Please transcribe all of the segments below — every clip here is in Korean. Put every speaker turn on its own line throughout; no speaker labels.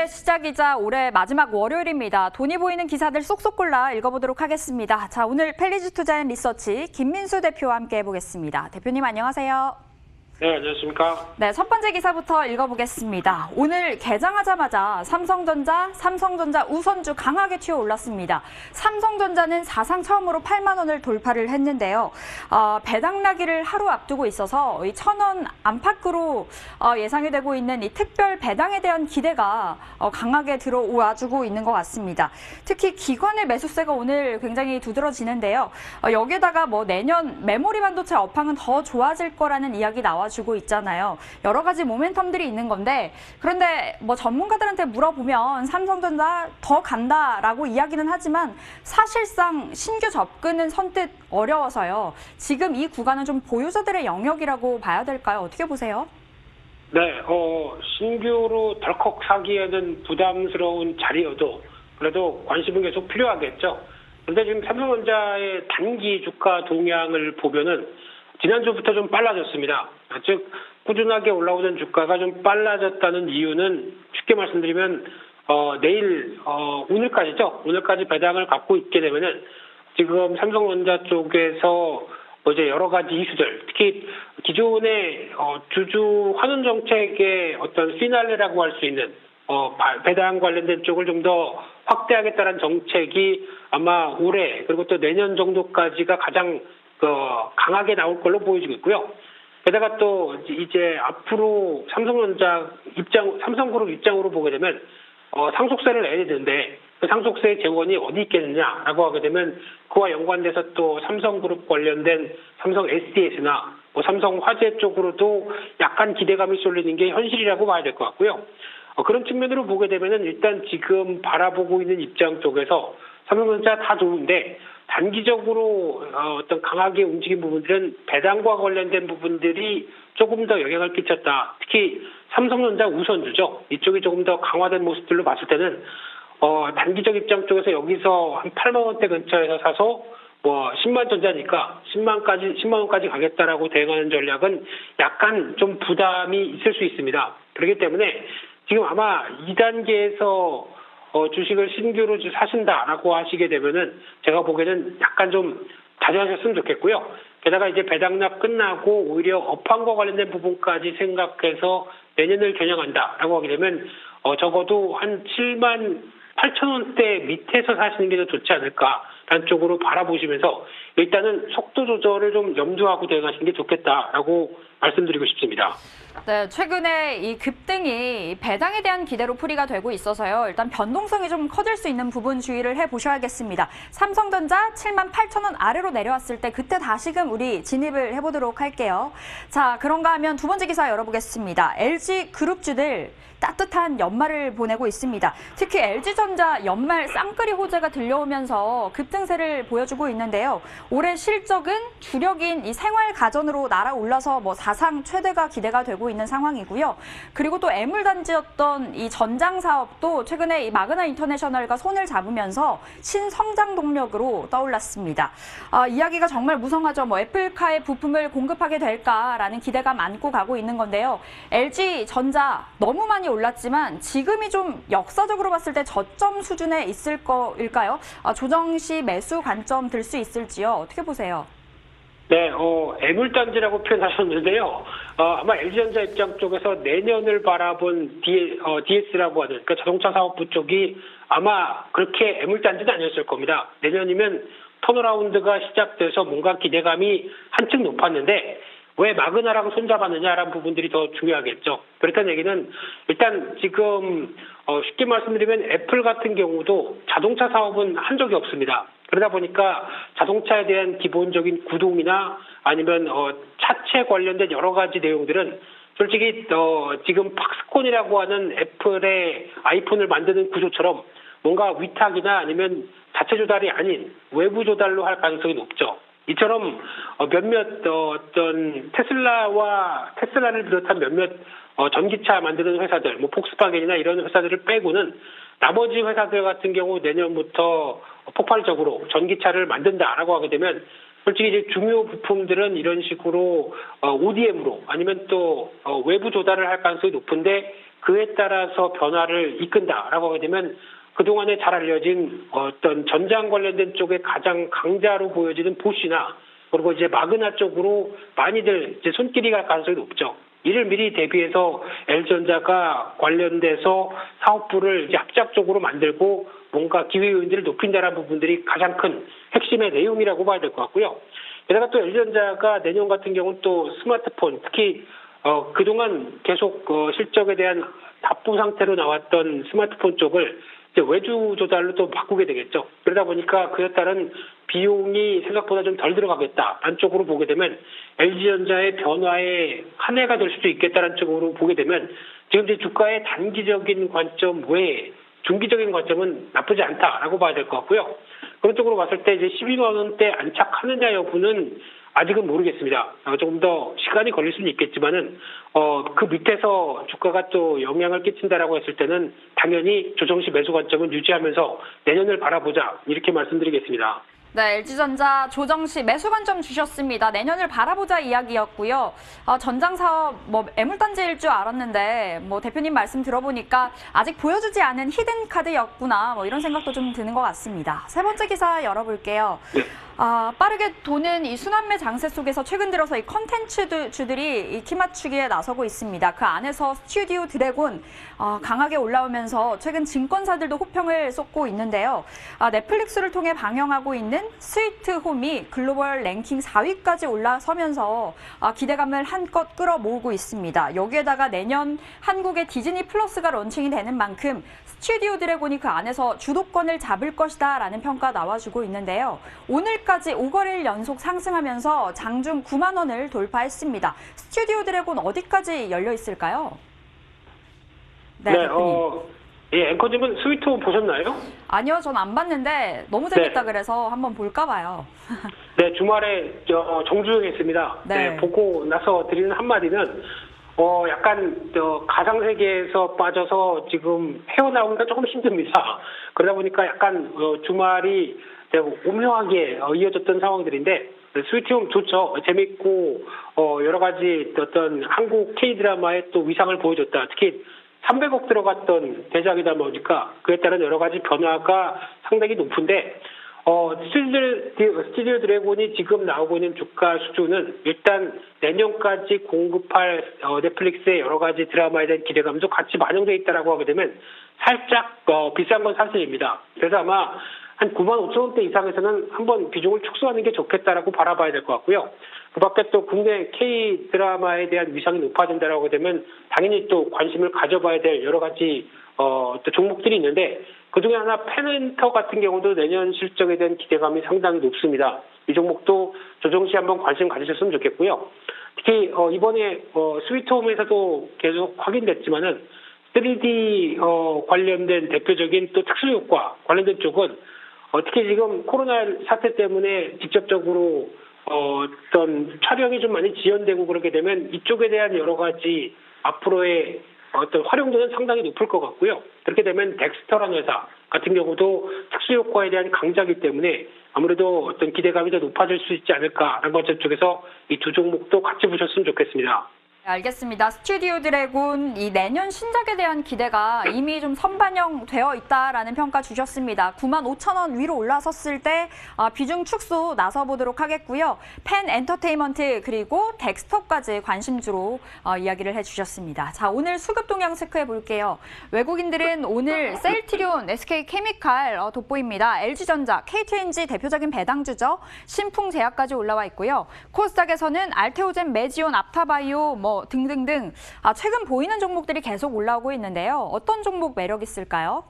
올해 시작이자 올해 마지막 월요일입니다. 돈이 보이는 기사들 쏙쏙 골라 읽어보도록 하겠습니다. 자, 오늘 펠리즈 투자앤 리서치 김민수 대표와 함께 해보겠습니다. 대표님 안녕하세요.
네, 안녕하십니까.
네, 첫 번째 기사부터 읽어보겠습니다. 오늘 개장하자마자 삼성전자 우선주 강하게 튀어 올랐습니다. 삼성전자는 사상 처음으로 8만 원을 돌파를 했는데요. 배당 나기를 하루 앞두고 있어서 이 1,000원 안팎으로 예상이 되고 있는 이 특별 배당에 대한 기대가 강하게 들어와주고 있는 것 같습니다. 특히 기관의 매수세가 오늘 굉장히 두드러지는데요. 여기에다가 뭐 내년 메모리 반도체 업황은 더 좋아질 거라는 이야기 나와주고 있잖아요. 여러 가지 모멘텀들이 있는 건데, 그런데 뭐 전문가들한테 물어보면 삼성전자 더 간다라고 이야기는 하지만 사실상 신규 접근은 선뜻 어려워서요. 지금 이 구간은 좀 보유자들의 영역이라고 봐야 될까요? 어떻게 보세요?
네, 신규로 덜컥 사기에는 부담스러운 자리여도 그래도 관심은 계속 필요하겠죠. 그런데 지금 삼성전자의 단기 주가 동향을 보면은 지난주부터 좀 빨라졌습니다. 즉 꾸준하게 올라오던 주가가 좀 빨라졌다는 이유는 쉽게 말씀드리면 내일 오늘까지죠. 오늘까지 배당을 갖고 있게 되면은 지금 삼성전자 쪽에서 이제 여러 가지 이슈들, 특히 기존의 주주 환원 정책의 어떤 피날레라고 할 수 있는 배당 관련된 쪽을 좀 더 확대하겠다는 정책이 아마 올해 그리고 또 내년 정도까지가 가장 강하게 나올 걸로 보여지고 있고요. 게다가 또 이제 앞으로 삼성그룹 입장으로 보게 되면 상속세를 내야 되는데 그 상속세 재원이 어디 있겠느냐라고 하게 되면 그와 연관돼서 또 삼성그룹 관련된 삼성 SDS나 삼성화재 쪽으로도 약간 기대감이 쏠리는 게 현실이라고 봐야 될 것 같고요. 그런 측면으로 보게 되면은 일단 지금 바라보고 있는 입장 쪽에서 삼성전자 다 좋은데 단기적으로 어떤 강하게 움직인 부분들은 배당과 관련된 부분들이 조금 더 영향을 끼쳤다. 특히 삼성전자 우선주죠. 이쪽이 조금 더 강화된 모습들로 봤을 때는 단기적 입장 쪽에서 여기서 한 8만 원대 근처에서 사서 10만 전자니까 10만 원까지 가겠다라고 대응하는 전략은 약간 좀 부담이 있을 수 있습니다. 그렇기 때문에 지금 아마 2단계에서 주식을 신규로 사신다라고 하시게 되면은 제가 보기에는 약간 좀 자제하셨으면 좋겠고요. 게다가 이제 배당납 끝나고 오히려 업황과 관련된 부분까지 생각해서 내년을 겨냥한다라고 하게 되면 적어도 한 7만 8천 원대 밑에서 사시는 게 더 좋지 않을까라는 쪽으로 바라보시면서 일단은 속도 조절을 좀 염두하고 대응하시는 게 좋겠다라고 말씀드리고 싶습니다.
네, 최근에 이 급등이 배당에 대한 기대로 풀이가 되고 있어서요. 일단 변동성이 좀 커질 수 있는 부분 주의를 해보셔야겠습니다. 삼성전자 7만 8천 원 아래로 내려왔을 때 그때 다시금 우리 진입을 해보도록 할게요. 자, 그런가 하면 두 번째 기사 열어보겠습니다. LG 그룹주들 따뜻한 연말을 보내고 있습니다. 특히 LG전자 연말 쌍끌이 호재가 들려오면서 급등세를 보여주고 있는데요. 올해 실적은 주력인 이 생활 가전으로 날아올라서 사상 최대가 기대가 되고 있는 상황이고요. 그리고 또 애물단지였던 이 전장 사업도 최근에 이 마그나 인터내셔널과 손을 잡으면서 신성장 동력으로 떠올랐습니다. 이야기가 정말 무성하죠. 애플카의 부품을 공급하게 될까라는 기대감 안고 가고 있는 건데요. LG전자 너무 많이 올랐지만 지금이 좀 역사적으로 봤을 때 저점 수준에 있을 거일까요? 조정 시 매수 관점 들 수 있을지요? 어떻게 보세요?
네, 애물단지라고 표현하셨는데요. 아마 LG전자 입장 쪽에서 내년을 바라본 DS라고 하는 그러니까 자동차 사업부 쪽이 아마 그렇게 애물단지는 아니었을 겁니다. 내년이면 턴어라운드가 시작돼서 뭔가 기대감이 한층 높았는데 왜 마그나랑 손잡았느냐라는 부분들이 더 중요하겠죠. 그렇다는 얘기는 일단 지금 쉽게 말씀드리면 애플 같은 경우도 자동차 사업은 한 적이 없습니다. 그러다 보니까 자동차에 대한 기본적인 구동이나 아니면 차체 관련된 여러 가지 내용들은 솔직히 지금 팍스콘이라고 하는 애플의 아이폰을 만드는 구조처럼 뭔가 위탁이나 아니면 자체 조달이 아닌 외부 조달로 할 가능성이 높죠. 이처럼 몇몇 어떤 테슬라를 비롯한 몇몇 전기차 만드는 회사들, 폭스바겐이나 이런 회사들을 빼고는 나머지 회사들 같은 경우 내년부터 폭발적으로 전기차를 만든다라고 하게 되면 솔직히 이제 중요 부품들은 이런 식으로 ODM으로 아니면 또 외부 조달을 할 가능성이 높은데 그에 따라서 변화를 이끈다라고 하게 되면 그동안에 잘 알려진 어떤 전장 관련된 쪽에 가장 강자로 보여지는 보쉬나 그리고 이제 마그나 쪽으로 많이들 이제 손길이 갈 가능성이 높죠. 이를 미리 대비해서 LG전자가 관련돼서 사업부를 이제 합작적으로 만들고 뭔가 기회 요인들을 높인다는 부분들이 가장 큰 핵심의 내용이라고 봐야 될 것 같고요. 게다가 또 LG전자가 내년 같은 경우는 또 스마트폰, 특히 그동안 계속 실적에 대한 답부 상태로 나왔던 스마트폰 쪽을 이제 외주 조달로 또 바꾸게 되겠죠. 그러다 보니까 그에 따른 비용이 생각보다 좀 덜 들어가겠다. 안쪽으로 보게 되면 LG전자의 변화의 한 해가 될 수도 있겠다는 쪽으로 보게 되면 지금 이제 주가의 단기적인 관점 외에 중기적인 관점은 나쁘지 않다라고 봐야 될 것 같고요. 그런 쪽으로 봤을 때 이제 12만 원대 안착하느냐 여부는 아직은 모르겠습니다. 조금 더 시간이 걸릴 수는 있겠지만은 그 밑에서 주가가 또 영향을 끼친다라고 했을 때는 당연히 조정 시 매수 관점은 유지하면서 내년을 바라보자 이렇게 말씀드리겠습니다.
네, LG전자 조정 시 매수 관점 주셨습니다. 내년을 바라보자 이야기였고요. 전장 사업 애물단지일 줄 알았는데 대표님 말씀 들어보니까 아직 보여주지 않은 히든 카드였구나 이런 생각도 좀 드는 것 같습니다. 세 번째 기사 열어볼게요.
네.
빠르게 도는 이 순환매 장세 속에서 최근 들어서 이 컨텐츠주들이 이 키 맞추기에 나서고 있습니다. 그 안에서 스튜디오 드래곤 강하게 올라오면서 최근 증권사들도 호평을 쏟고 있는데요. 넷플릭스를 통해 방영하고 있는 스위트홈이 글로벌 랭킹 4위까지 올라서면서 기대감을 한껏 끌어모으고 있습니다. 여기에다가 내년 한국의 디즈니 플러스가 런칭이 되는 만큼 스튜디오 드래곤이 그 안에서 주도권을 잡을 것이다 라는 평가 나와주고 있는데요. 오늘까지 5거래일 연속 상승하면서 장중 9만 원을 돌파했습니다. 스튜디오 드래곤 어디까지 열려 있을까요?
네, 앵커님은 스위트홈 보셨나요?
아니요, 전 안 봤는데 너무 재밌다 그래서 한번 볼까 봐요.
네, 주말에 정주행했습니다.
네.
보고 나서 드리는 한마디는 약간 가상세계에서 빠져서 지금 헤어나오기가 조금 힘듭니다. 그러다 보니까 약간 주말이 오묘하게 이어졌던 상황들인데 스위트홈 좋죠. 재밌고 여러 가지 어떤 한국 K-드라마의 또 위상을 보여줬다. 특히 300억 들어갔던 대작이다 보니까 그에 따른 여러 가지 변화가 상당히 높은데 스튜디오 드래곤이 지금 나오고 있는 주가 수준은 일단 내년까지 공급할 넷플릭스의 여러 가지 드라마에 대한 기대감도 같이 반영되어 있다라고 하게 되면 살짝 비싼 건 사실입니다. 그래서 아마 한 9만 5천 원대 이상에서는 한번 비중을 축소하는 게 좋겠다라고 바라봐야 될 것 같고요. 그 밖에 또 국내 K 드라마에 대한 위상이 높아진다라고 하게 되면 당연히 또 관심을 가져봐야 될 여러 가지 또 종목들이 있는데 그중에 하나 펜엔터 같은 경우도 내년 실적에 대한 기대감이 상당히 높습니다. 이 종목도 조정 시 한번 관심 가지셨으면 좋겠고요. 특히 이번에 스위트홈에서도 계속 확인됐지만은 3D 관련된 대표적인 또 특수효과 관련된 쪽은 특히 지금 코로나 사태 때문에 직접적으로 어떤 촬영이 좀 많이 지연되고 그렇게 되면 이쪽에 대한 여러 가지 앞으로의 어떤 활용도는 상당히 높을 것 같고요. 그렇게 되면 덱스터라는 회사 같은 경우도 특수효과에 대한 강자이기 때문에 아무래도 어떤 기대감이 더 높아질 수 있지 않을까라는 관점 쪽에서 이 두 종목도 같이 보셨으면 좋겠습니다.
알겠습니다. 스튜디오 드래곤 이 내년 신작에 대한 기대가 이미 좀 선반영되어 있다라는 평가 주셨습니다. 9만 5천 원 위로 올라섰을 때 비중 축소 나서보도록 하겠고요. 펜 엔터테인먼트 그리고 덱스터까지 관심주로 이야기를 해주셨습니다. 자, 오늘 수급 동향 체크해 볼게요. 외국인들은 오늘 셀트리온, SK케미칼 돋보입니다. LG전자, KT&G 대표적인 배당주죠. 신풍제약까지 올라와 있고요. 코스닥에서는 알테오젠, 메지온, 앞타바이오 등등등 최근 보이는 종목들이 계속 올라오고 있는데요. 어떤 종목 매력 있을까요?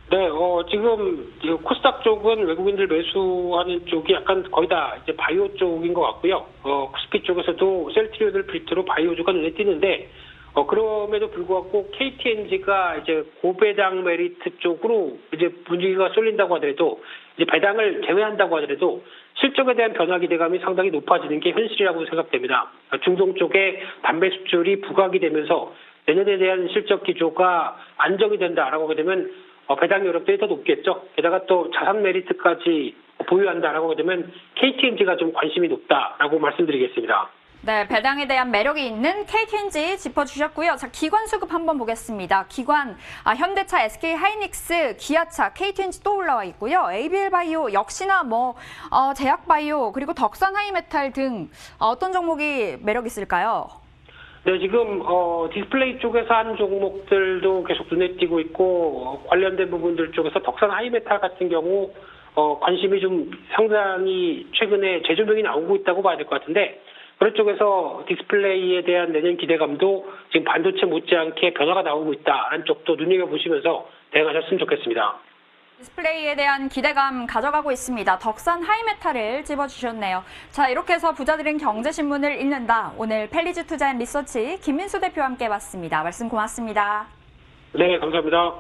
네, 지금 코스닥 쪽은 외국인들 매수하는 쪽이 약간 거의 다 이제 바이오 쪽인 것 같고요. 코스피 쪽에서도 셀트리온을 필두로 바이오주가 눈에 띄는데 그럼에도 불구하고 KT&G가 이제 고배당 메리트 쪽으로 이제 분위기가 쏠린다고 하더라도 이제 배당을 제외한다고 하더라도 실적에 대한 변화 기대감이 상당히 높아지는 게 현실이라고 생각됩니다. 중동 쪽에 담배 수출이 부각이 되면서 내년에 대한 실적 기조가 안정이 된다라고 하게 되면 배당 여력들이 더 높겠죠. 게다가 또 자산 메리트까지 보유한다라고 하게 되면 KT&G가 좀 관심이 높다라고 말씀드리겠습니다.
네, 배당에 대한 매력이 있는 KT&G 짚어주셨고요. 자, 기관 수급 한번 보겠습니다. 기관, 현대차, SK하이닉스, 기아차, KT&G 또 올라와 있고요. ABL바이오 역시나 제약바이오 그리고 덕산하이메탈 등 어떤 종목이 매력 있을까요?
네, 지금 디스플레이 쪽에서 한 종목들도 계속 눈에 띄고 있고 관련된 부분들 쪽에서 덕산 하이메탈 같은 경우 관심이 좀 상당히 최근에 재조명이 나오고 있다고 봐야 될 것 같은데 그런 쪽에서 디스플레이에 대한 내년 기대감도 지금 반도체 못지않게 변화가 나오고 있다는 쪽도 눈여겨보시면서 대응하셨으면 좋겠습니다.
디스플레이에 대한 기대감 가져가고 있습니다. 덕산 하이메탈을 집어주셨네요. 자, 이렇게 해서 부자들은 경제신문을 읽는다. 오늘 펠리즈 투자앤리서치 김민수 대표와 함께 봤습니다. 말씀 고맙습니다.
네, 감사합니다.